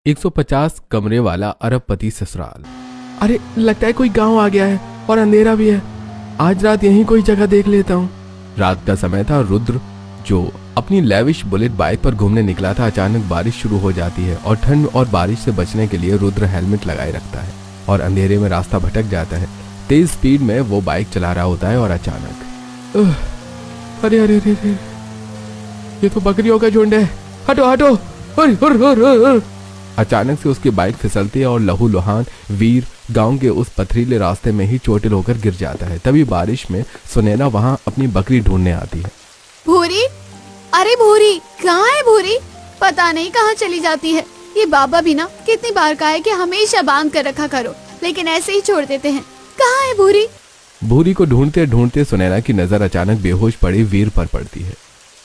150 कमरे वाला अरबपति ससुराल। अरे लगता है कोई गांव आ गया है और अंधेरा भी है। आज रात यहीं कोई जगह देख लेता हूँ। रात का समय था। रुद्र जो अपनी लेविश बुलेट बाइक पर घूमने निकला था, अचानक बारिश शुरू हो जाती है और ठंड और बारिश से बचने के लिए रुद्र हेलमेट लगाए रखता है और अंधेरे में रास्ता भटक जाता है। तेज स्पीड में वो बाइक चला रहा होता है और अचानक अरे अरे अरे अरे, ये तो बकरियों का झुंड है, हटो हटो। हुर, हुर, हुर, हुर, हुर। अचानक से उसकी बाइक फिसलती है और लहूलुहान वीर गांव के उस पथरीले रास्ते में ही चोटिल होकर गिर जाता है। तभी बारिश में सुनैना वहां अपनी बकरी ढूंढने आती है। भूरी, अरे भूरी, कहाँ है भूरी? पता नहीं कहाँ चली जाती है। ये बाबा भी ना कितनी बार कहा है कि हमेशा बांध कर रखा करो, लेकिन ऐसे ही छोड़ देते हैं। कहाँ है भूरी? भूरी को ढूंढते ढूंढते सुनैना की नजर अचानक बेहोश पड़ी वीर पर पड़ती है।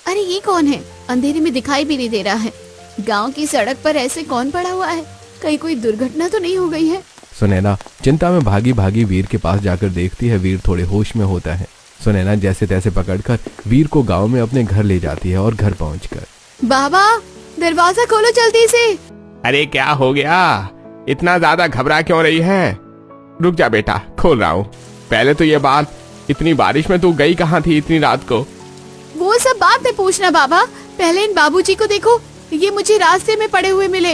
अरे ये कौन है? अंधेरे में दिखाई भी नहीं दे रहा है। गांव की सड़क पर ऐसे कौन पड़ा हुआ है? कहीं कोई दुर्घटना तो नहीं हो गई है? सुनैना चिंता में भागी भागी वीर के पास जाकर देखती है। वीर थोड़े होश में होता है। सुनैना जैसे तैसे पकड़कर वीर को गांव में अपने घर ले जाती है और घर पहुंचकर, बाबा दरवाजा खोलो जल्दी से। अरे क्या हो गया? इतना ज्यादा घबरा क्यों रही है? रुक जा बेटा, खोल रहा हूँ। पहले तो ये बात, इतनी बारिश में तू गई कहाँ थी इतनी रात को? वो सब बात नहीं पूछना बाबा, पहले इन बाबूजी को देखो। ये मुझे रास्ते में पड़े हुए मिले।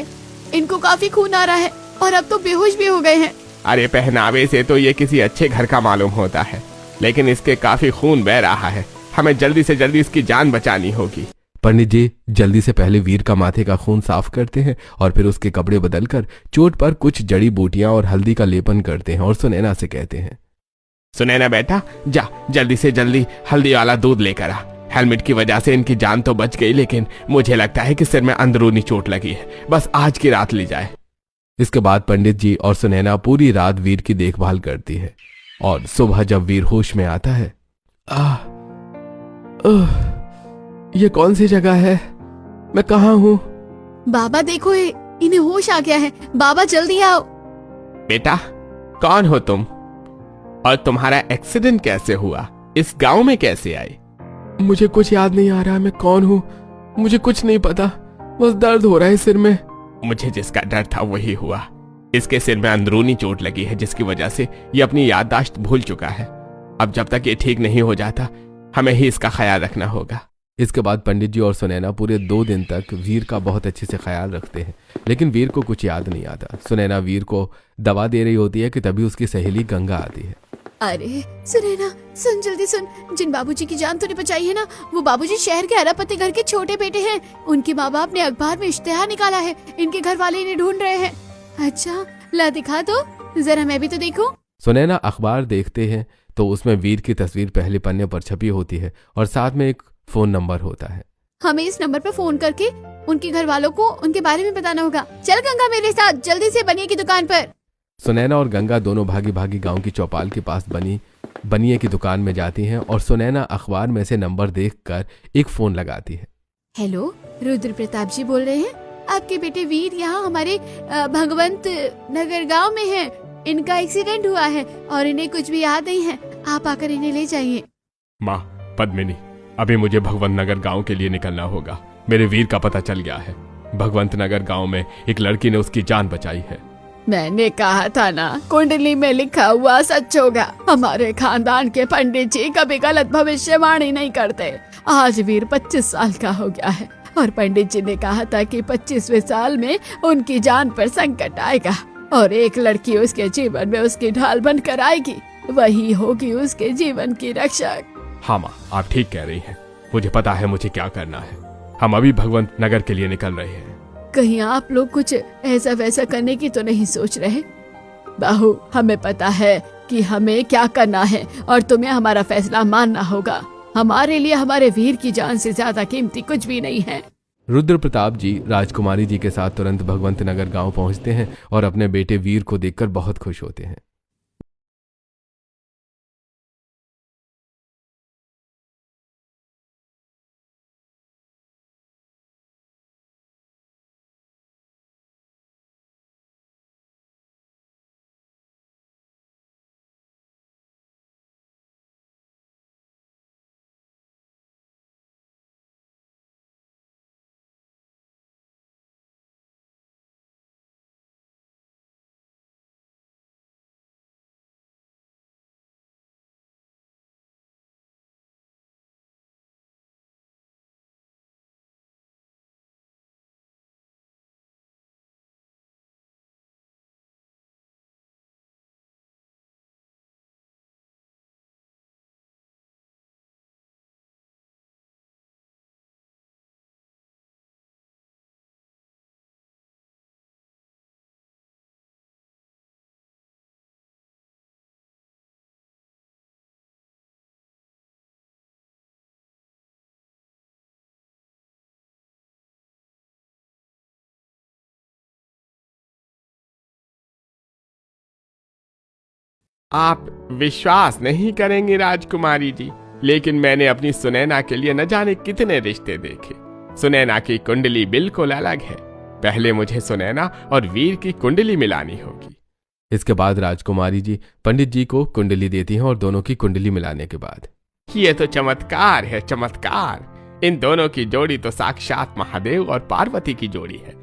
इनको काफी खून आ रहा है और अब तो बेहोश भी हो गए हैं। अरे पहनावे से तो ये किसी अच्छे घर का मालूम होता है, लेकिन इसके काफी खून बह रहा है। हमें जल्दी से जल्दी इसकी जान बचानी होगी। पंडित जी जल्दी से पहले वीर का माथे का खून साफ करते हैं और फिर उसके कपड़े बदलकर चोट पर कुछ जड़ी बूटियां और हल्दी का लेपन करते हैं और सुनैना से कहते हैं, सुनैना बेटा, जा जल्दी से जल्दी हल्दी वाला दूध लेकर आ। हेलमेट की वजह से इनकी जान तो बच गई, लेकिन मुझे लगता है कि सिर में अंदरूनी चोट लगी है। बस आज की रात ली जाए। इसके बाद पंडित जी और सुनैना पूरी रात वीर की देखभाल करती है और सुबह जब वीर होश में आता है, ये कौन सी जगह है? मैं कहाँ हूँ? बाबा देखो इन्हें होश आ गया है। बाबा जल्दी आओ। बेटा कौन हो तुम, और तुम्हारा एक्सीडेंट कैसे हुआ? इस गांव में कैसे आई? मुझे कुछ याद नहीं आ रहा मैं कौन हूँ। मुझे कुछ नहीं पता, बस दर्द हो रहा है सिर में। मुझे जिसका डर था वही हुआ। इसके सिर में अंदरूनी चोट लगी है, जिसकी वजह से ये अपनी याददाश्त भूल चुका है। अब जब तक ये ठीक नहीं हो जाता, हमें ही इसका ख्याल रखना होगा। इसके बाद पंडित जी और सुनैना पूरे 2 दिन तक वीर का बहुत अच्छे से ख्याल रखते हैं, लेकिन वीर को कुछ याद नहीं आता। सुनैना वीर को दवा दे रही होती है कि तभी उसकी सहेली गंगा आती है। अरे सुनैना, सुन जल्दी सुन। जिन बाबूजी की जान तूने बचाई है ना, वो बाबूजी शहर के अरबपति घर के छोटे बेटे हैं। उनके माँ बाप ने अखबार में इश्तेहार निकाला है। इनके घर वाले इन्हें ढूंढ रहे हैं। अच्छा ला दिखा दो जरा, मैं भी तो देखूं। सुनैना अखबार देखते हैं तो उसमें वीर की तस्वीर पहले पन्ने पर छपी होती है और साथ में एक फोन नंबर होता है। हमें इस नंबर पर फोन करके उनके घर वालों को उनके बारे में बताना होगा। चल गंगा मेरे साथ, जल्दी से बनिए की दुकान पर। सुनैना और गंगा दोनों भागी भागी गांव की चौपाल के पास बनिए की दुकान में जाती हैं और सुनैना अखबार में से नंबर देखकर एक फोन लगाती है। हेलो, रुद्र प्रताप जी बोल रहे हैं? आपके बेटे वीर यहाँ हमारे भगवंत नगर गांव में हैं। इनका एक्सीडेंट हुआ है और इन्हें कुछ भी याद नहीं है। आप आकर इन्हें ले जाइए। माँ पद्मिनी, अभी मुझे भगवंत नगर गांव के लिए निकलना होगा। मेरे वीर का पता चल गया है। भगवंत नगर गांव में एक लड़की ने उसकी जान बचाई है। मैंने कहा था ना, कुंडली में लिखा हुआ सच होगा। हमारे खानदान के पंडित जी कभी गलत भविष्यवाणी नहीं करते। आज वीर 25 साल का हो गया है और पंडित जी ने कहा था कि 25वें साल में उनकी जान पर संकट आएगा और एक लड़की उसके जीवन में उसकी ढाल बनकर आएगी। वही होगी उसके जीवन की रक्षक। हाँ माँ, आप ठीक कह रही हैं। मुझे पता है मुझे क्या करना है। हम अभी भगवंत नगर के लिए निकल रहे हैं। कहीं आप लोग कुछ ऐसा वैसा करने की तो नहीं सोच रहे? बाहू, हमें पता है कि हमें क्या करना है और तुम्हें हमारा फैसला मानना होगा। हमारे लिए हमारे वीर की जान से ज्यादा कीमती कुछ भी नहीं है। रुद्र प्रताप जी राजकुमारी जी के साथ तुरंत भगवंत नगर गांव पहुंचते हैं और अपने बेटे वीर को देखकर बहुत खुश होते हैं। आप विश्वास नहीं करेंगी राजकुमारी जी, लेकिन मैंने अपनी सुनैना के लिए न जाने कितने रिश्ते देखे। सुनैना की कुंडली बिल्कुल अलग है। पहले मुझे सुनैना और वीर की कुंडली मिलानी होगी। इसके बाद राजकुमारी जी पंडित जी को कुंडली देती हैं और दोनों की कुंडली मिलाने के बाद ये तो चमत्कार है, चमत्कार। इन दोनों की जोड़ी तो साक्षात महादेव और पार्वती की जोड़ी है।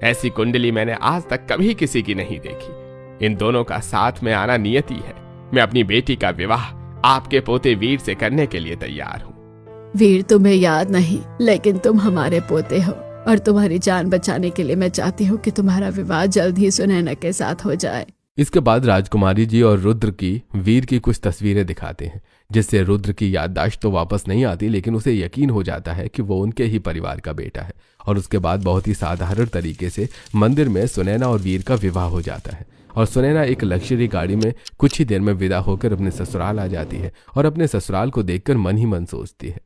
ऐसी कुंडली मैंने आज तक कभी किसी की नहीं देखी। इन दोनों का साथ में आना नियति है। मैं अपनी बेटी का विवाह आपके पोते वीर से करने के लिए तैयार हूँ। वीर तुम्हें याद नहीं, लेकिन तुम हमारे पोते हो और तुम्हारी जान बचाने के लिए मैं चाहती हूँ कि तुम्हारा विवाह जल्द ही सुनैना के साथ हो जाए। इसके बाद राजकुमारी जी और रुद्र की वीर की कुछ तस्वीरें दिखाते हैं, जिससे रुद्र की याददाश्त तो वापस नहीं आती, लेकिन उसे यकीन हो जाता है कि वो उनके ही परिवार का बेटा है। और उसके बाद बहुत ही साधारण तरीके से मंदिर में सुनैना और वीर का विवाह हो जाता है और सुनैना एक लग्जरी गाड़ी में कुछ ही देर में विदा होकर अपने ससुराल आ जाती है और अपने ससुराल को देखकर मन ही मन सोचती है,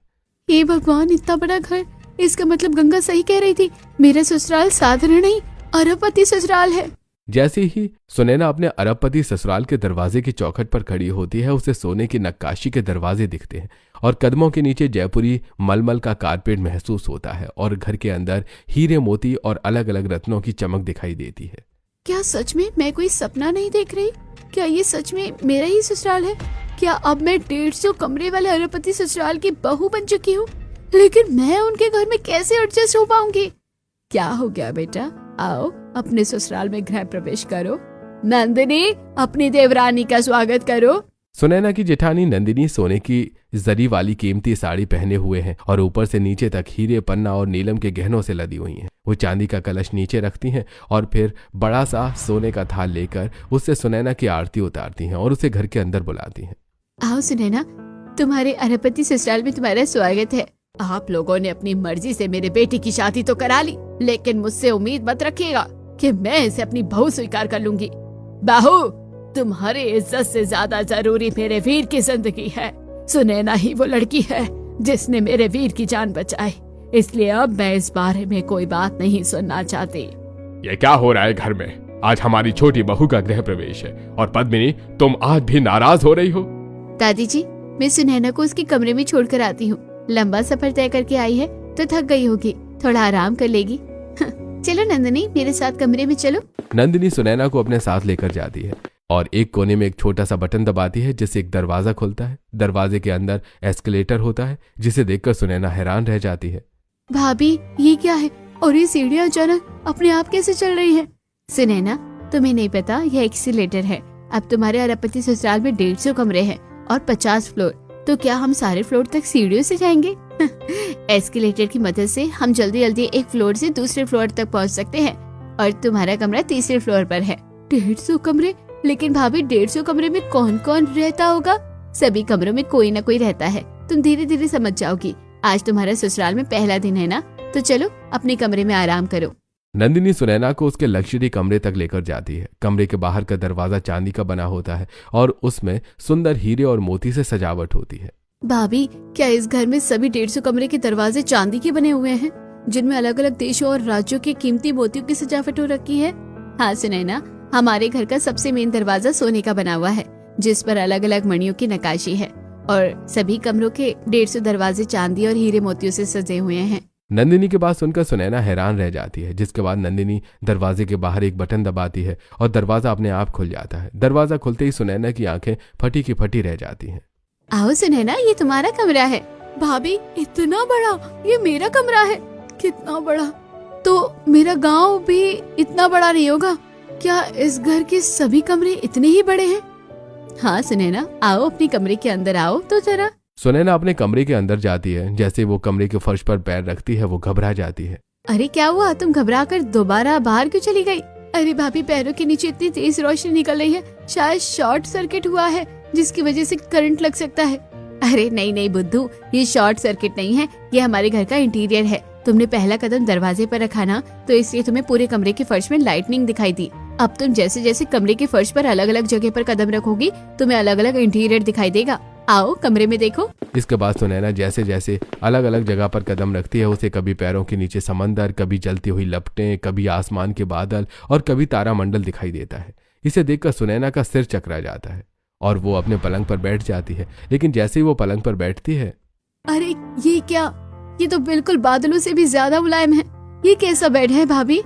हे भगवान, इतना बड़ा घर! इसका मतलब गंगा सही कह रही थी, मेरा ससुराल साधारण नहीं अरबपति ससुराल है। जैसे ही सुनैना अपने अरबपति ससुराल के दरवाजे की चौखट पर खड़ी होती है, उसे सोने की नक्काशी के दरवाजे दिखते हैं और कदमों के नीचे जयपुरी मलमल का कारपेट महसूस होता है और घर के अंदर हीरे मोती और अलग अलग रत्नों की चमक दिखाई देती है। क्या सच में मैं कोई सपना नहीं देख रही? क्या ये सच में मेरा ही ससुराल है? क्या अब मैं 150 कमरे वाले अरबपति ससुराल की बहू बन चुकी हूँ? लेकिन मैं उनके घर में कैसे एडजस्ट हो पाऊंगी? क्या हो गया बेटा, आओ अपने ससुराल में गृह प्रवेश करो। नंदिनी, अपनी देवरानी का स्वागत करो। सुनैना की जेठानी नंदिनी सोने की जरी वाली कीमती साड़ी पहने हुए हैं और ऊपर से नीचे तक हीरे, पन्ना और नीलम के गहनों से लदी हुई हैं। वो चांदी का कलश नीचे रखती हैं और फिर बड़ा सा सोने का थाल लेकर उससे सुनैना की आरती उतारती हैं और उसे घर के अंदर बुलाती हैं। आओ सुनैना, तुम्हारे अरबपति ससुराल में तुम्हारा स्वागत है। आप लोगों ने अपनी मर्जी से मेरे बेटी की शादी तो करा ली, लेकिन मुझसे उम्मीद मत रखिएगा कि मैं इसे अपनी बहू स्वीकार कर लूंगी। बहू, तुम्हारी इज्जत से ज्यादा जरूरी मेरे वीर की जिंदगी है। सुनैना ही वो लड़की है जिसने मेरे वीर की जान बचाई, इसलिए अब मैं इस बारे में कोई बात नहीं सुनना चाहती। ये क्या हो रहा है घर में? आज हमारी छोटी बहू का गृह प्रवेश है और पद्मिनी, तुम आज भी नाराज हो रही हो? दादी जी, मैं सुनैना को उसके कमरे में छोड़कर आती हूँ। लंबा सफर तय करके आई है तो थक गई होगी, थोड़ा आराम कर लेगी। चलो नंदिनी, मेरे साथ कमरे में चलो। नंदिनी सुनैना को अपने साथ लेकर जाती है और एक कोने में एक छोटा सा बटन दबाती है, जिससे एक दरवाजा खुलता है। दरवाजे के अंदर एस्केलेटर होता है, जिसे देखकर सुनैना हैरान रह जाती है। भाभी, ये क्या है? और ये सीढ़ियाँ अचानक अपने आप कैसे चल रही है? सुनैना, तुम्हें नहीं पता, यह एस्केलेटर है। अब तुम्हारे अरबपति ससुराल में 150 कमरे हैं और 50 फ्लोर, तो क्या हम सारे फ्लोर तक सीढ़ियों से जाएंगे? एस्केलेटर की मदद से हम जल्दी जल्दी एक फ्लोर से दूसरे फ्लोर तक पहुंच सकते हैं और तुम्हारा कमरा तीसरे फ्लोर पर है। 150 कमरे? लेकिन भाभी, 150 कमरे में कौन कौन रहता होगा? सभी कमरों में कोई ना कोई रहता है, तुम धीरे धीरे समझ जाओगी। आज तुम्हारा ससुराल में पहला दिन है ना, तो चलो अपने कमरे में आराम करो। नंदिनी सुनैना को उसके लग्जरी कमरे तक लेकर जाती है। कमरे के बाहर का दरवाजा चांदी का बना होता है और उसमें सुंदर हीरे और मोती से सजावट होती है। भाभी, क्या इस घर में सभी 150 कमरे के दरवाजे चांदी के बने हुए हैं, जिनमें अलग अलग देशों और राज्यों के कीमती मोतियों की सजावट हो रखी है? हाँ सुनैना, हमारे घर का सबसे मेन दरवाजा सोने का बना हुआ है, जिस पर अलग अलग मणियों की नक्काशी है और सभी कमरों के 150 दरवाजे चांदी और हीरे मोतियों से सजे हुए हैं। नंदिनी की बात सुनकर सुनैना हैरान रह जाती है, जिसके बाद नंदिनी दरवाजे के बाहर एक बटन दबाती है और दरवाजा अपने आप खुल जाता है। दरवाजा खुलते ही सुनैना की आंखें फटी की फटी रह जाती हैं। आओ सुनैना, ये तुम्हारा कमरा है। भाभी, इतना बड़ा? ये मेरा कमरा है? कितना बड़ा? तो मेरा गांव भी इतना बड़ा नहीं होगा? क्या इस घर के सभी कमरे इतने ही बड़े हैं? हाँ सुनैना, आओ अपने कमरे के अंदर आओ तो जरा। सुनैना अपने कमरे के अंदर जाती है। जैसे वो कमरे के फर्श पर पैर रखती है, वो घबरा जाती है। अरे क्या हुआ? तुम घबराकर दोबारा बाहर क्यों चली गई? अरे भाभी, पैरों के नीचे इतनी तेज रोशनी निकल रही है, शायद शॉर्ट सर्किट हुआ है, जिसकी वजह से करंट लग सकता है। अरे नहीं नहीं बुद्धू, ये शॉर्ट सर्किट नहीं है, ये हमारे घर का इंटीरियर है। तुमने पहला कदम दरवाजे पर रखा ना, तो इसलिए तुम्हें पूरे कमरे के फर्श में लाइटनिंग दिखाई दी। अब तुम जैसे जैसे कमरे के फर्श पर अलग अलग जगह पर कदम रखोगी, तुम्हें अलग अलग इंटीरियर दिखाई देगा। आओ कमरे में देखो। इसके बाद सुनैना जैसे जैसे अलग अलग जगह पर कदम रखती है, उसे कभी पैरों के नीचे समंदर, कभी जलती हुई लपटें, कभी आसमान के बादल और कभी तारामंडल दिखाई देता है। इसे देखकर सुनैना का सिर चकरा जाता है और वो अपने पलंग पर बैठ जाती है। लेकिन जैसे ही वो पलंग पर बैठती है, अरे ये क्या, ये तो बिल्कुल बादलों से भी ज्यादा मुलायम है। ये कैसा बेड है भाभी?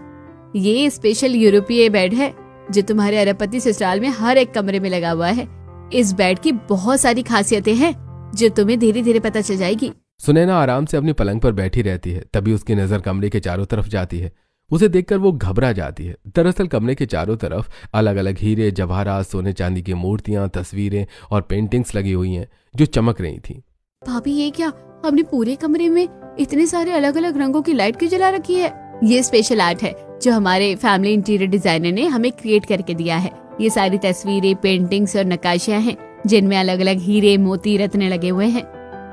ये स्पेशल यूरोपीय बेड है जो तुम्हारे अरबपति ससुराल में हर एक कमरे में लगा हुआ है। इस बेड की बहुत सारी खासियतें हैं जो तुम्हें धीरे धीरे पता चल जाएगी। सुनैना आराम से अपनी पलंग पर बैठी रहती है। तभी उसकी नजर कमरे के चारों तरफ जाती है। उसे देखकर वो घबरा जाती है। दरअसल कमरे के चारों तरफ अलग अलग हीरे, जवाहरात, सोने चांदी की मूर्तियां, तस्वीरें और पेंटिंग्स लगी हुई हैं जो चमक रही थी। भाभी ये क्या, हमने पूरे कमरे में इतने सारे अलग अलग रंगों की लाइट क्यों जला रखी है? ये स्पेशल आर्ट है जो हमारे फैमिली इंटीरियर डिजाइनर ने हमें क्रिएट करके दिया है। ये सारी तस्वीरें, पेंटिंग्स और नक्काशियां हैं जिनमें अलग अलग हीरे, मोती, रत्न लगे हुए हैं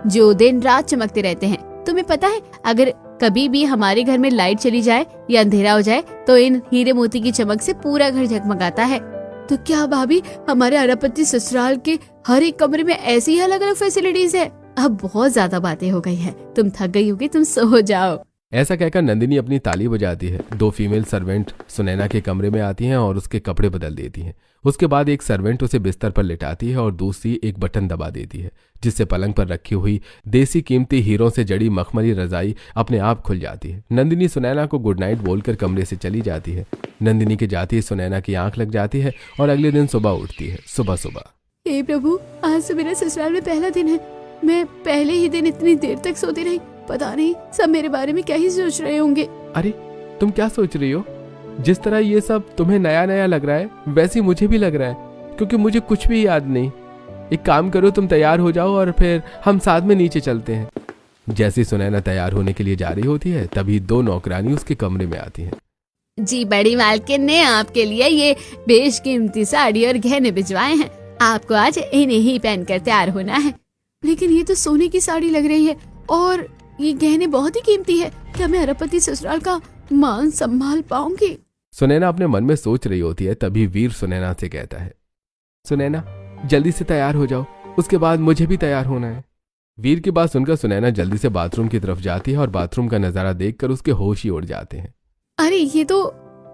जो दिन रात चमकते रहते हैं। तुम्हें पता है, अगर कभी भी हमारे घर में लाइट चली जाए या अंधेरा हो जाए तो इन हीरे मोती की चमक से पूरा घर जगमगाता है। तो क्या भाभी हमारे अरबपति ससुराल के हर एक कमरे में ऐसी ही अलग अलग फैसिलिटीज है? अब बहुत ज्यादा बातें हो गई हैं, तुम थक गई होगी, तुम सो जाओ। ऐसा कहकर नंदिनी अपनी ताली बजाती है। 2 फीमेल सर्वेंट सुनैना के कमरे में आती हैं और उसके कपड़े बदल देती हैं। उसके बाद एक सर्वेंट उसे बिस्तर पर लिटाती है और दूसरी एक बटन दबा देती है जिससे पलंग पर रखी हुई देसी कीमती हीरों से जड़ी मखमली रजाई अपने आप खुल जाती है। नंदिनी सुनैना को गुड नाइट बोलकर कमरे से चली जाती है। नंदिनी के जाती ही सुनैना की आंख लग जाती है और अगले दिन सुबह उठती है। सुबह सुबह, हे प्रभु, आज तो मेरा ससुराल में पहला दिन है। मैं पहले ही दिन इतनी देर तक सोती रही। पता नहीं सब मेरे बारे में क्या ही सोच रहे होंगे। अरे तुम क्या सोच रही हो? जिस तरह ये सब तुम्हें नया नया लग रहा है वैसे ही मुझे भी लग रहा है, क्योंकि मुझे कुछ भी याद नहीं। एक काम करो, तुम तैयार हो जाओ और फिर हम साथ में नीचे चलते हैं। जैसे सुनैना तैयार होने के लिए जा रही होती है तभी 2 नौकरानी उसके कमरे में आती हैं। जी बड़ी मालकिन ने आपके लिए ये बेशकीमती साड़ी और गहने भिजवाए हैं। आपको आज इन्हें ही पहनकर तैयार होना है। लेकिन ये तो सोने की साड़ी लग रही है और ये गहने बहुत ही कीमती है। क्या मैं अरबपति ससुराल का मान संभाल पाऊंगी? सुनैना अपने मन में सोच रही होती है। तभी वीर सुनैना से कहता है, सुनैना जल्दी से तैयार हो जाओ, उसके बाद मुझे भी तैयार होना है। वीर की बात सुनकर सुनैना जल्दी से बाथरूम की तरफ जाती है और बाथरूम का नजारा देखकर उसके होश ही उड़ जाते हैं। अरे ये तो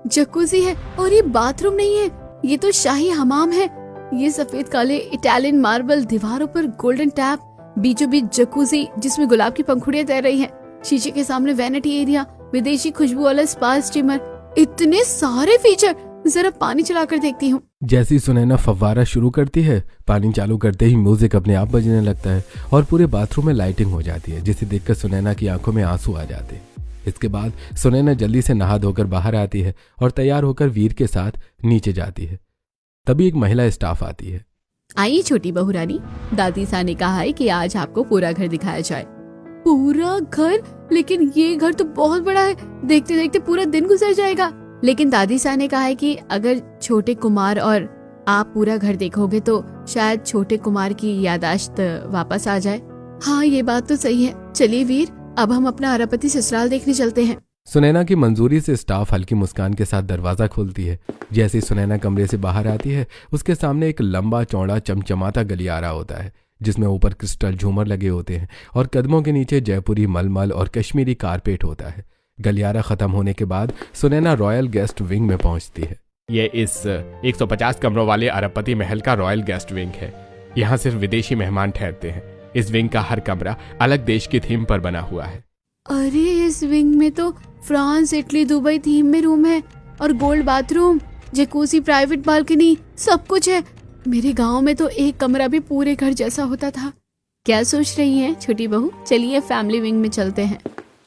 जकूजी है और ये बाथरूम नहीं है, ये तो शाही हमाम है। ये सफेद काले इटालियन मार्बल, दीवारों पर गोल्डन टैप, बीचों बीच जकूजी जिसमें गुलाब की पंखुड़ियां तैर रही हैं, शीशे के सामने वैनिटी एरिया, विदेशी खुशबू वाला स्पा स्टीमर, इतने सारे फीचर। जरा पानी चलाकर देखती हूँ। जैसी सुनैना फव्वारा शुरू करती है, पानी चालू करते ही म्यूजिक अपने आप बजने लगता है और पूरे बाथरूम में लाइटिंग हो जाती है जिसे देखकर सुनैना की आंखों में आंसू आ जाते हैं। इसके बाद सुनैना जल्दी से नहा धोकर बाहर आती है और तैयार होकर वीर के साथ नीचे जाती है। तभी एक महिला स्टाफ आती है। आइए छोटी बहू रानी, दादी सा ने कहा है कि आज आपको पूरा घर दिखाया जाए। पूरा घर? लेकिन ये घर तो बहुत बड़ा है, देखते देखते पूरा दिन गुजर जाएगा। लेकिन दादी सा ने कहा है कि अगर छोटे कुमार और आप पूरा घर देखोगे तो शायद छोटे कुमार की यादाश्त वापस आ जाए। हाँ ये बात तो सही है। चलिए वीर, अब हम अपना अरबपति ससुराल देखने चलते हैं। सुनैना की मंजूरी से स्टाफ हल्की मुस्कान के साथ दरवाजा खोलती है। जैसे ही सुनैना कमरे से बाहर आती है उसके सामने एक लंबा चौड़ा चमचमाता गलियारा होता है जिसमें ऊपर क्रिस्टल झूमर लगे होते हैं और कदमों के नीचे जयपुरी मलमल और कश्मीरी कारपेट होता है। गलियारा खत्म होने के बाद सुनैना रॉयल गेस्ट विंग में पहुंचती है। ये इस 150 कमरों वाले अरबपति महल का रॉयल गेस्ट विंग है। यहाँ सिर्फ विदेशी मेहमान ठहरते हैं। इस विंग का हर कमरा अलग देश की थीम पर बना हुआ है। अरे इस विंग में तो फ्रांस, इटली, दुबई थीम में रूम है और gold bathroom, jacuzzi, private balcony, सब कुछ है। मेरे गांव में तो एक कमरा भी पूरे घर जैसा होता था। क्या सोच रही हैं छोटी बहू? चलिए फैमिली विंग में चलते हैं।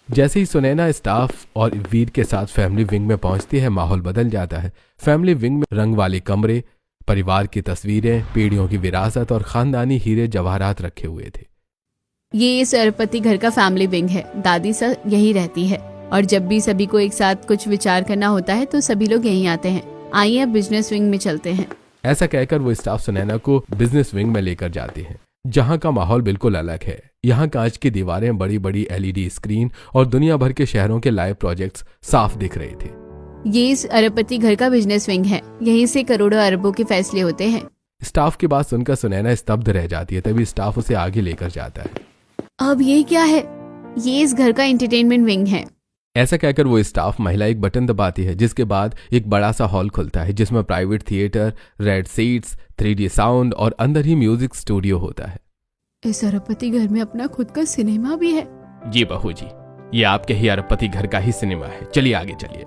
जैसे ही सुनैना स्टाफ और वीर के साथ फैमिली विंग में पहुंचती है माहौल बदल जाता है। फैमिली विंग में रंग वाले कमरे, परिवार की तस्वीरें, पीढ़ियों की विरासत और खानदानी हीरे जवाहरात रखे हुए थे। ये इस अरबपति घर का फैमिली विंग है। दादी सा यही रहती है और जब भी सभी को एक साथ कुछ विचार करना होता है तो सभी लोग यहीं आते हैं। आइए अब बिजनेस विंग में चलते हैं। ऐसा कहकर वो स्टाफ सुनैना को बिजनेस विंग में लेकर जाते हैं जहां का माहौल बिल्कुल अलग है। यहाँ कांच की दीवारें, बड़ी बड़ी LED स्क्रीन और दुनिया भर के शहरों के लाइव प्रोजेक्ट्स साफ दिख रहे थे। ये इस अरबपति घर का बिजनेस विंग है। यहीं से करोड़ों अरबों के फैसले होते हैं। स्टाफ की बात सुनकर सुनैना स्तब्ध रह जाती है। तभी स्टाफ उसे आगे लेकर जाता है। अब ये क्या है? ये इस घर का एंटरटेनमेंट विंग है। ऐसा कहकर वो स्टाफ महिला एक बटन दबाती है, जिसके बाद एक बड़ा सा हॉल खुलता है जिसमें private theatre, red seats, 3D sound और अंदर ही म्यूजिक स्टूडियो होता है। इस अरबपति घर में अपना खुद का सिनेमा भी है। जी बहू जी, ये आपके ही अरबपति घर का ही सिनेमा है। चलिए आगे चलिए।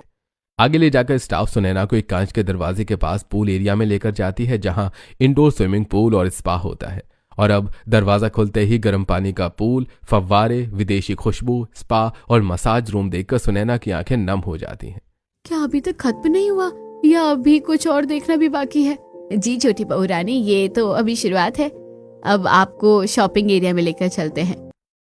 आगे ले जाकर स्टाफ सुनैना को एक कांच के दरवाजे के पास पूल एरिया में लेकर जाती है, जहां इंडोर स्विमिंग पूल और स्पा होता है। और अब दरवाजा खुलते ही गर्म पानी का पूल, फव्वारे, विदेशी खुशबू, स्पा और मसाज रूम देखकर सुनैना की आंखें नम हो जाती हैं। क्या अभी तक खत्म नहीं हुआ या अभी कुछ और देखना भी बाकी है? जी छोटी बहू रानी, ये तो अभी शुरुआत है। अब आपको शॉपिंग एरिया में लेकर चलते हैं।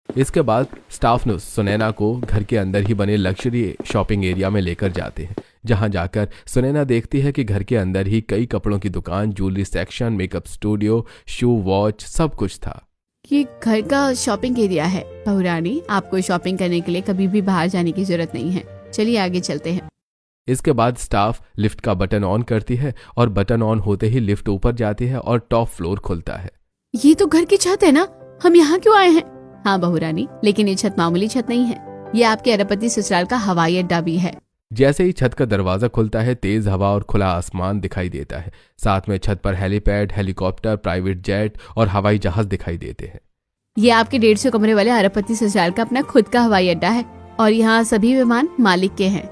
इसके बाद स्टाफ ने सुनैना को घर के अंदर ही बने लग्जरी शॉपिंग एरिया में लेकर जाते हैं, जहां जाकर सुनैना देखती है कि घर के अंदर ही कई कपड़ों की दुकान, ज्वेलरी सेक्शन, मेकअप स्टूडियो, शू, वॉच, सब कुछ था। ये घर का शॉपिंग एरिया है बहू रानी, आपको शॉपिंग करने के लिए कभी भी बाहर जाने की जरूरत नहीं है। चलिए आगे चलते हैं। इसके बाद स्टाफ लिफ्ट का बटन ऑन करती है और बटन ऑन होते ही लिफ्ट ऊपर जाती है और टॉप फ्लोर खुलता है। ये तो घर की छत है ना, हम यहाँ क्यों आए हैं? हाँ बहू रानी, लेकिन ये छत मामूली छत नहीं है, ये आपके अरबपति ससुराल का हवाई अड्डा भी है। जैसे ही छत का दरवाजा खुलता है, तेज हवा और खुला आसमान दिखाई देता है। साथ में छत पर हेलीपैड, हेलीकॉप्टर, प्राइवेट जेट और हवाई जहाज दिखाई देते हैं। ये आपके 150 कमरे वाले अरबपति ससुराल का अपना खुद का हवाई अड्डा है और यहाँ सभी विमान मालिक के हैं।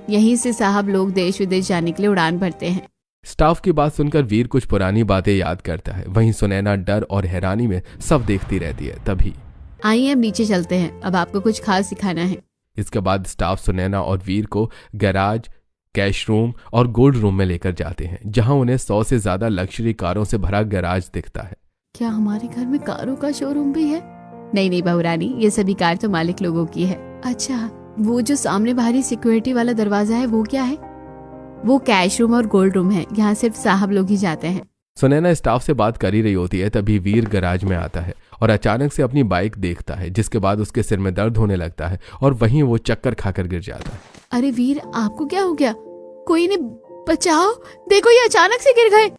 यहीं से साहब लोग देश विदेश जाने के लिए उड़ान भरते हैं। स्टाफ की बात सुनकर वीर कुछ पुरानी बातें याद करता है। वहीं सुनैना डर और हैरानी में सब देखती रहती है। तभी आइए अब नीचे चलते हैं, अब आपको कुछ खास सिखाना है। इसके बाद स्टाफ सुनैना और वीर को गैराज, कैश रूम और गोल्ड रूम में लेकर जाते हैं, जहां उन्हें 100 से ज्यादा लग्जरी कारों से भरा गैराज दिखता है। क्या हमारे घर में कारों का शोरूम भी है? नहीं बहू रानी, ये सभी कार तो मालिक लोगों की है। अच्छा, वो जो सामने बाहरी सिक्योरिटी वाला दरवाजा है वो क्या है? वो कैश रूम और गोल्ड रूम है, यहाँ सिर्फ साहब लोग ही जाते हैं। सुनैना स्टाफ से बात कर ही रही होती है, तभी वीर गैराज में आता है और अचानक से अपनी बाइक देखता है, जिसके बाद उसके सिर में दर्द होने लगता है और वहीं वो चक्कर खाकर गिर जाता है। अरे वीर, आपको क्या हो गया? कोई ने बचाओ, देखो ये अचानक से गिर गए।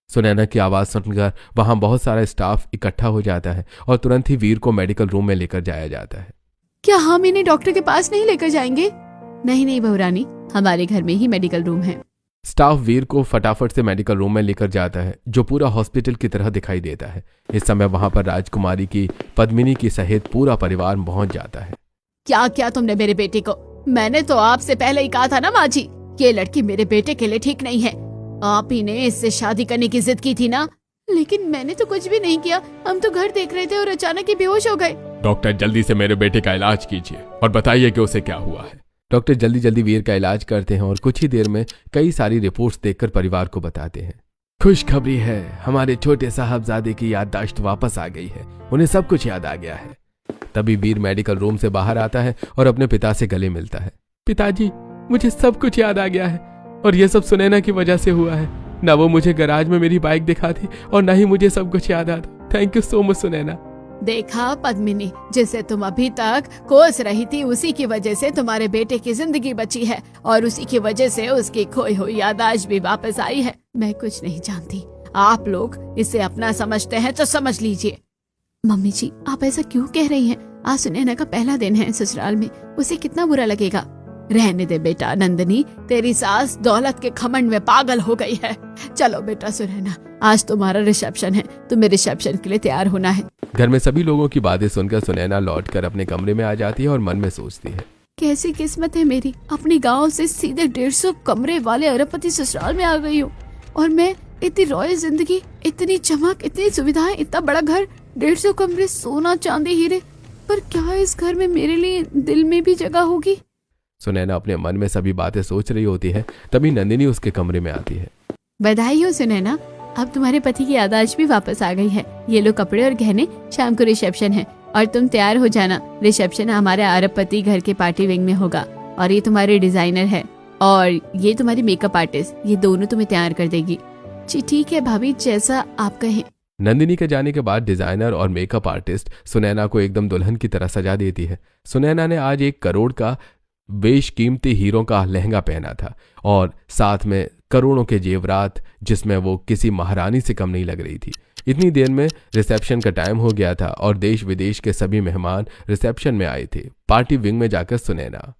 सुनैना की आवाज सुनकर वहां बहुत सारा स्टाफ इकट्ठा हो जाता है और तुरंत ही वीर को मेडिकल रूम में लेकर जाया जाता है। क्या हम इन्हें डॉक्टर के पास नहीं लेकर जाएंगे? नहीं बहू रानी, हमारे घर में ही मेडिकल रूम है। स्टाफ वीर को फटाफट से मेडिकल रूम में लेकर जाता है, जो पूरा हॉस्पिटल की तरह दिखाई देता है। इस समय वहां पर राजकुमारी की पद्मिनी की सहित पूरा परिवार पहुंच जाता है। क्या क्या तुमने मेरे बेटे को? मैंने तो आपसे पहले ही कहा था ना माँ जी, ये लड़की मेरे बेटे के लिए ठीक नहीं है। आप ही ने इससे शादी करने की जिद की थी ना। लेकिन मैंने तो कुछ भी नहीं किया, हम तो घर देख रहे थे और अचानक ही बेहोश हो गए। डॉक्टर, जल्दी से मेरे बेटे का इलाज कीजिए और बताइए कि उसे क्या हुआ है। डॉक्टर जल्दी वीर का इलाज करते हैं और कुछ ही देर में कई सारी रिपोर्ट्स देखकर परिवार को बताते हैं। खुशखबरी है, हमारे छोटे साहबजादे की याददाश्त वापस आ गई है, उन्हें सब कुछ याद आ गया है। तभी वीर मेडिकल रूम से बाहर आता है और अपने पिता से गले मिलता है। पिताजी, मुझे सब कुछ याद आ गया है और ये सब सुनैना की वजह से हुआ है। ना वो मुझे गैराज में मेरी बाइक दिखाती और ना ही मुझे सब कुछ याद आता। Thank you so much Sunaina. देखा पद्मिनी, जिसे तुम अभी तक कोस रही थी, उसी की वजह से तुम्हारे बेटे की जिंदगी बची है और उसी की वजह से उसकी खोई हुई याददाश्त भी वापस आई है। मैं कुछ नहीं जानती, आप लोग इसे अपना समझते हैं तो समझ लीजिए। मम्मी जी, आप ऐसा क्यों कह रही हैं? आज सुनैना का पहला दिन है ससुराल में, उसे कितना बुरा लगेगा। रहने दे बेटा नंदिनी, तेरी सास दौलत के घमंड में पागल हो गई है। चलो बेटा सुनैना, आज तुम्हारा रिसेप्शन है, तुम्हें रिसेप्शन के लिए तैयार होना है। घर में सभी लोगों की बातें सुनकर सुनैना लौटकर अपने कमरे में आ जाती है और मन में सोचती है, कैसी किस्मत है मेरी, अपने गांव से सीधे 150 कमरे वाले अरबपति ससुराल में आ गई हूँ। और मैं इतनी रॉयल जिंदगी, इतनी चमक, इतनी सुविधाएं, इतना बड़ा घर, 150 कमरे, सोना चांदी हीरे, पर क्या इस घर में मेरे लिए दिल में भी जगह होगी? सुनैना अपने मन में सभी बातें सोच रही होती है, तभी नंदिनी उसके कमरे में आती है। बधाई हो सुनैना, अब तुम्हारे पति की याददाश्त भी वापस आ गई है। ये लो कपड़े और गहने, शाम को रिसेप्शन है और तुम तैयार हो जाना। रिसेप्शन हमारे अरबपति घर के पार्टी विंग में होगा और ये तुम्हारे डिजाइनर है और ये तुम्हारी मेकअप आर्टिस्ट, ये दोनों तुम्हें तैयार कर देगी। जी ठीक है भाभी, जैसा आप कहें। नंदिनी के जाने के बाद डिजाइनर और मेकअप आर्टिस्ट सुनैना को एकदम दुल्हन की तरह सजा देती है। सुनैना ने आज 1 करोड़ का बेशकीमती हीरों का लहंगा पहना था और साथ में करोड़ों के जेवरात, जिसमें वो किसी महारानी से कम नहीं लग रही थी। इतनी देर में रिसेप्शन का टाइम हो गया था और देश विदेश के सभी मेहमान रिसेप्शन में आए थे। पार्टी विंग में जाकर सुनैना,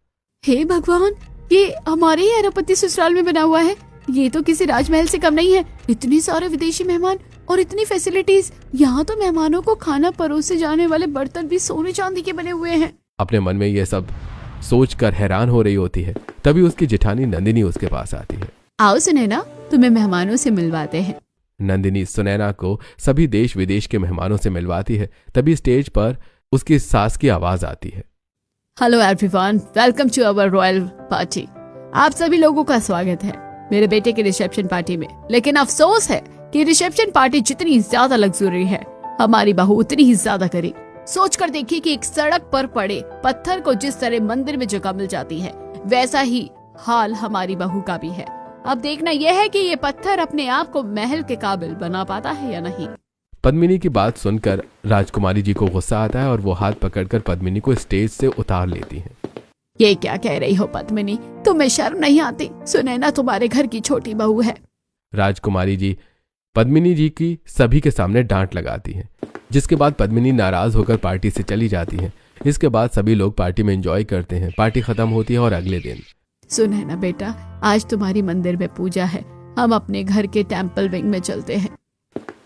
हे भगवान, ये हमारे ही अरबपति ससुराल में बना हुआ है। ये तो किसी राजमहल से कम नहीं है। इतने सारे विदेशी मेहमान और इतनी फैसिलिटीज। यहाँ तो मेहमानों को खाना परोसे जाने वाले बर्तन भी सोने चांदी के बने हुए हैं। अपने मन में यह सब सोचकर हैरान हो रही होती है। तभी उसकी जेठानी नंदिनी उसके पास आती है। आओ सुनैना, तुम्हें मेहमानों से मिलवाते हैं। नंदिनी सुनैना को सभी देश विदेश के मेहमानों से मिलवाती है। तभी स्टेज पर उसकी सास की आवाज आती है। Hello everyone, welcome to our royal party. आप सभी लोगों का स्वागत है मेरे बेटे के रिसेप्शन पार्टी में। लेकिन अफसोस है कि रिसेप्शन पार्टी जितनी ज्यादा लग्जरी है, हमारी बहू उतनी ही ज्यादा गरीब। सोच कर देखिए कि एक सड़क पर पड़े पत्थर को जिस तरह मंदिर में जगह मिल जाती है, वैसा ही हाल हमारी बहू का भी है। अब देखना यह है कि ये पत्थर अपने आप को महल के काबिल बना पाता है या नहीं। पद्मिनी की बात सुनकर राजकुमारी जी को गुस्सा आता है और वो हाथ पकड़कर पद्मिनी को स्टेज से उतार लेती हैं। ये क्या कह रही हो पद्मिनी, तुम्हें शर्म नहीं आती? सुनैना तुम्हारे घर की छोटी बहू है। राजकुमारी जी पद्मिनी जी की सभी के सामने डांट लगाती हैं, जिसके बाद पद्मिनी नाराज होकर पार्टी से चली जाती हैं। इसके बाद सभी लोग पार्टी में एंजॉय करते हैं। पार्टी खत्म होती है और अगले दिन, सुनैना बेटा, आज तुम्हारी मंदिर में पूजा है, हम अपने घर के टेम्पल विंग में चलते हैं।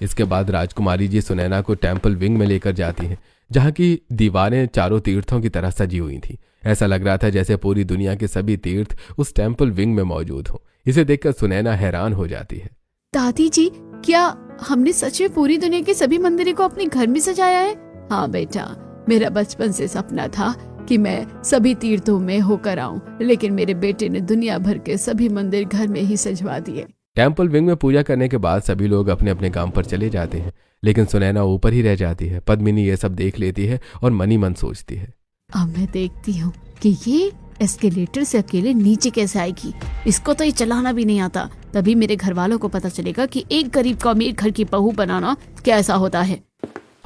इसके बाद राजकुमारी जी सुनैना को टेम्पल विंग में लेकर जाती हैं, जहाँ की दीवारें चारों तीर्थों की तरह सजी हुई थी। ऐसा लग रहा था जैसे पूरी दुनिया के सभी तीर्थ उस टेम्पल विंग में मौजूद हो। इसे देखकर सुनैना हैरान हो जाती है। दादी जी, क्या हमने सच में पूरी दुनिया के सभी मंदिरों को अपने घर में सजाया है? हाँ बेटा, मेरा बचपन से सपना था कि मैं सभी तीर्थों में होकर आऊं, लेकिन मेरे बेटे ने दुनिया भर के सभी मंदिर घर में ही सजवा दिए। टेम्पल विंग में पूजा करने के बाद सभी लोग अपने अपने काम पर चले जाते हैं, लेकिन सुनैना ऊपर ही रह जाती है। पद्मिनी ये सब देख लेती है और मनी मन सोचती है, अब मैं देखती हूँ कि ये एस्केलेटर से अकेले नीचे कैसे आएगी। इसको तो ये चलाना भी नहीं आता। तभी मेरे घर वालों को पता चलेगा कि एक गरीब को अमीर घर की बहू बनाना कैसा होता है।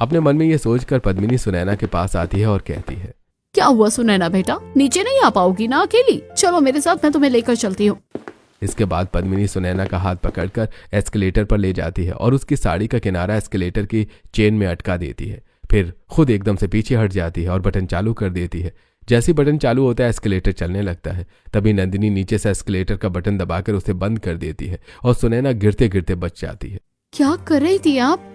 अपने मन में ये सोचकर पद्मिनी सुनैना के पास आती है और कहती है, क्या हुआ सुनैना बेटा, नीचे नहीं आ पाओगी ना अकेली? चलो मेरे साथ, मैं तुम्हें लेकर चलती हूँ। इसके बाद पद्मिनी सुनैना का हाथ पकड़कर एस्केलेटर पर ले जाती है और उसकी साड़ी का किनारा एस्केलेटर की चेन में अटका देती है। फिर खुद एकदम से पीछे हट जाती है और बटन चालू कर देती है। जैसे बटन चालू होता है एस्केलेटर चलने लगता है। तभी नंदिनी नीचे से एस्केलेटर का बटन दबाकर उसे बंद कर देती है और सुनैना गिरते गिरते बच जाती है। क्या कर रही थी आप?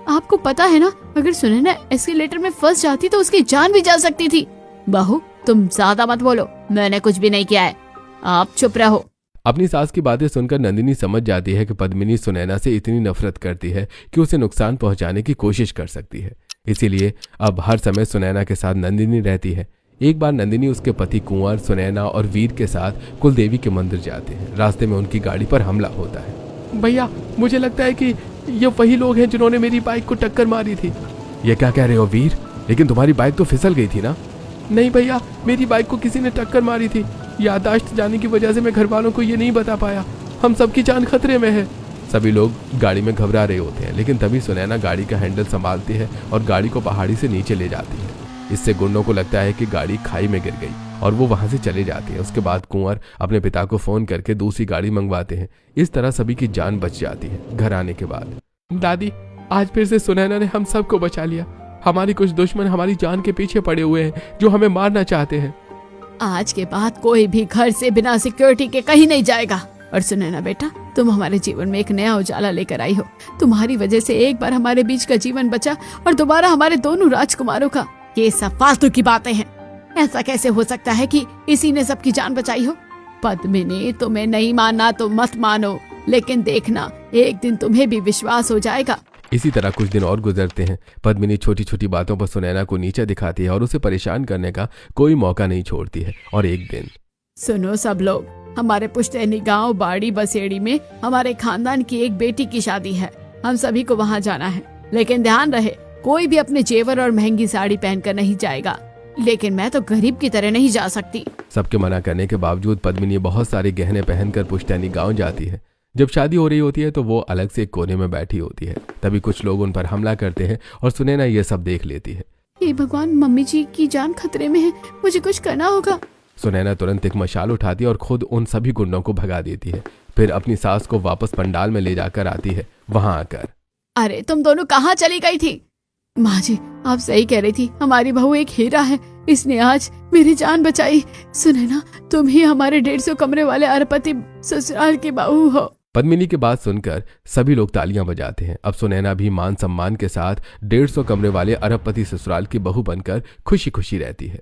आपको पता है ना, अगर सुनैना एस्केलेटर में फंस जाती तो उसकी जान भी जा सकती थी। बहू, तुम ज्यादा मत बोलो, मैंने कुछ भी नहीं किया है, आप चुप रहो। अपनी सास की बातें सुनकर नंदिनी समझ जाती है कि पद्मिनी सुनैना से इतनी नफरत करती है कि उसे नुकसान पहुंचाने की कोशिश कर सकती है। इसीलिए अब हर समय सुनैना के साथ नंदिनी रहती है। एक बार नंदिनी उसके पति कुंवर, सुनैना और वीर के साथ कुलदेवी के मंदिर जाते हैं। रास्ते में उनकी गाड़ी पर हमला होता है। भैया, मुझे लगता है कि ये वही लोग हैं जिन्होंने मेरी बाइक को टक्कर मारी थी। ये क्या कह रहे हो वीर? लेकिन तुम्हारी बाइक तो फिसल गई थी ना? नहीं भैया, मेरी बाइक को किसी ने टक्कर मारी थी। याददाश्त जाने की वजह से मैं घर वालों को ये नहीं बता पाया। हम सबकी जान खतरे में है। सभी लोग गाड़ी में घबरा रहे होते हैं, लेकिन तभी सुनैना गाड़ी का हैंडल संभालती है और गाड़ी को पहाड़ी से नीचे ले जाती है। इससे गुंडों को लगता है कि गाड़ी खाई में गिर गई और वो वहां से चले जाते हैं। उसके बाद कुंवर अपने पिता को फोन करके दूसरी गाड़ी मंगवाते हैं। इस तरह सभी की जान बच जाती है। घर आने के बाद, दादी, आज फिर से सुनैना ने हम सबको बचा लिया। हमारी कुछ दुश्मन हमारी जान के पीछे पड़े हुए हैं जो हमें मारना चाहते हैं। आज के बाद कोई भी घर से बिना सिक्योरिटी के कहीं नहीं जाएगा। और सुनैना बेटा, तुम हमारे जीवन में एक नया उजाला लेकर आई हो। तुम्हारी वजह से एक बार हमारे बीच का जीवन बचा और दोबारा हमारे दोनों राजकुमारों का। ये सब फालतू की बातें हैं। ऐसा कैसे हो सकता है कि इसी ने सबकी जान बचाई हो? पद्मिनी, तुम्हें नहीं मानना तो मत मानो, लेकिन देखना एक दिन तुम्हें भी विश्वास हो जाएगा। इसी तरह कुछ दिन और गुजरते हैं। पद्मिनी छोटी छोटी बातों पर सुनैना को नीचा दिखाती है और उसे परेशान करने का कोई मौका नहीं छोड़ती है। और एक दिन, सुनो सब लोग, हमारे पुश्तैनी गांव बाड़ी बसेड़ी में हमारे खानदान की एक बेटी की शादी है। हम सभी को वहां जाना है, लेकिन ध्यान रहे कोई भी अपने जेवर और महंगी साड़ी पहनकर नहीं जाएगा। लेकिन मैं तो गरीब की तरह नहीं जा सकती। सबके मना करने के बावजूद पद्मिनी बहुत सारे गहने पहनकर पुश्तैनी गांव जाती है। जब शादी हो रही होती है तो वो अलग से एक कोने में बैठी होती है। तभी कुछ लोग उन पर हमला करते हैं और सुनैना ये सब देख लेती है। हे भगवान, मम्मी जी की जान खतरे में है, मुझे कुछ करना होगा। सुनैना तुरंत एक मशाल उठाती है और खुद उन सभी गुंडों को भगा देती है। फिर अपनी सास को वापस पंडाल में ले जाकर आती है। वहां आकर, अरे तुम दोनों कहाँ चली गई थी? माँ जी, आप सही कह रही थी, हमारी बहू एक हीरा है, इसने आज मेरी जान बचाई। सुनैना, तुम ही हमारे 150 कमरे वाले अरबपति ससुराल की बहू हो। पद्मिनी की बात सुनकर सभी लोग तालियां बजाते हैं। अब सुनैना भी मान सम्मान के साथ 150 कमरे वाले अरबपति ससुराल की बहू बनकर खुशी खुशी रहती है।